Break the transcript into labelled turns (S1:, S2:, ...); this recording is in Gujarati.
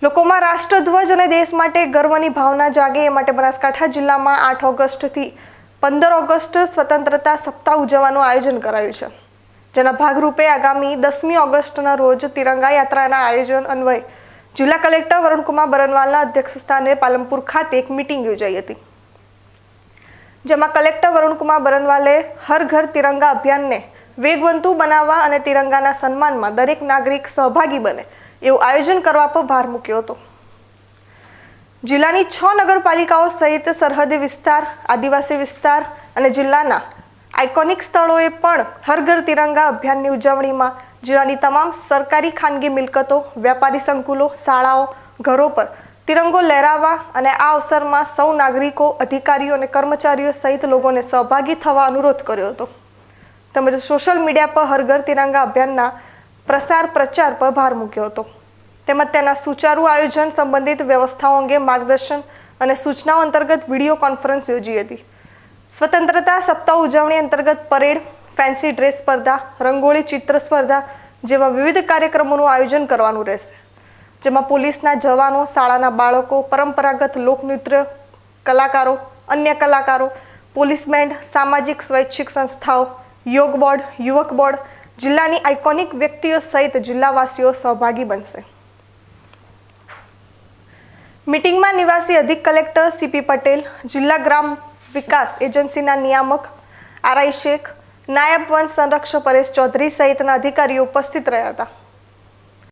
S1: લોકોમાં રાષ્ટ્રધ્વજ અને દેશ માટે ગર્વની ભાવના જાગે એ માટે બનાસકાંઠા જિલ્લામાં 8 ઓગસ્ટથી 15 ઓગસ્ટ સ્વતંત્રતા સપ્તાહ ઉજવવાનું આયોજન કરાયું છે, જેના ભાગરૂપે આગામી 10મી ઓગસ્ટના રોજ તિરંગા યાત્રાના આયોજન અન્વયે જિલ્લા કલેક્ટર વરુણકુમાર બરનવાલના અધ્યક્ષસ્થાને પાલનપુર ખાતે એક મીટિંગ યોજાઈ હતી, જેમાં કલેક્ટર વરુણકુમાર બરનવાલે હર ઘર તિરંગા અભિયાનને વેગવંતુ બનાવવા અને તિરંગાના સન્માનમાં દરેક નાગરિક સહભાગી બને એવું આયોજન કરવા પર ભાર મૂક્યો હતો। જિલ્લાની 6 નગરપાલિકાઓ સહિત સરહદી વિસ્તાર, આદિવાસી વિસ્તાર અને જિલ્લાના આઇકોનિક સ્થળોએ પણ હર ઘર તિરંગા અભિયાનની ઉજવણીમાં જિલ્લાની તમામ સરકારી ખાનગી મિલકતો, વ્યાપારી સંકુલો, શાળાઓ, ઘરો પર તિરંગો લહેરાવવા અને આ અવસરમાં સૌ નાગરિકો, અધિકારીઓ અને કર્મચારીઓ સહિત લોકોને સહભાગી થવા અનુરોધ કર્યો હતો, તેમજ સોશિયલ મીડિયા પર હર ઘર તિરંગા અભિયાનના પ્રસાર પ્રચાર પર ભાર મૂક્યો હતો, તેમજ તેના સુચારુ આયોજન સંબંધિત વ્યવસ્થાઓ અંગે માર્ગદર્શન અને સૂચનાઓ અંતર્ગત વિડીયો કોન્ફરન્સ યોજી હતી। સ્વતંત્રતા સપ્તાહ ઉજવણી અંતર્ગત પરેડ, ફેન્સી ડ્રેસ સ્પર્ધા, રંગોળી ચિત્ર સ્પર્ધા જેવા વિવિધ કાર્યક્રમોનું આયોજન કરવાનું રહેશે, જેમાં પોલીસના જવાનો, શાળાના બાળકો, પરંપરાગત લોકનૃત્ય કલાકારો, અન્ય કલાકારો, પોલીસ બેન્ડ, સામાજિક સ્વૈચ્છિક સંસ્થાઓ, યોગ બોર્ડ, યુવક બોર્ડ, જિલ્લાની આઇકોનિક વ્યક્તિઓ સહિત જિલ્લાવાસીઓ સહભાગી બનશે। મીટિંગમાં નિવાસી અધિક કલેક્ટર સીપી પટેલ, જિલ્લા ગ્રામ વિકાસ એજન્સીના નિયામક આરઆઈ શેખ, નાયબ વન સંરક્ષક પરેશ ચૌધરી સહિતના અધિકારીઓ ઉપસ્થિત રહ્યા હતા।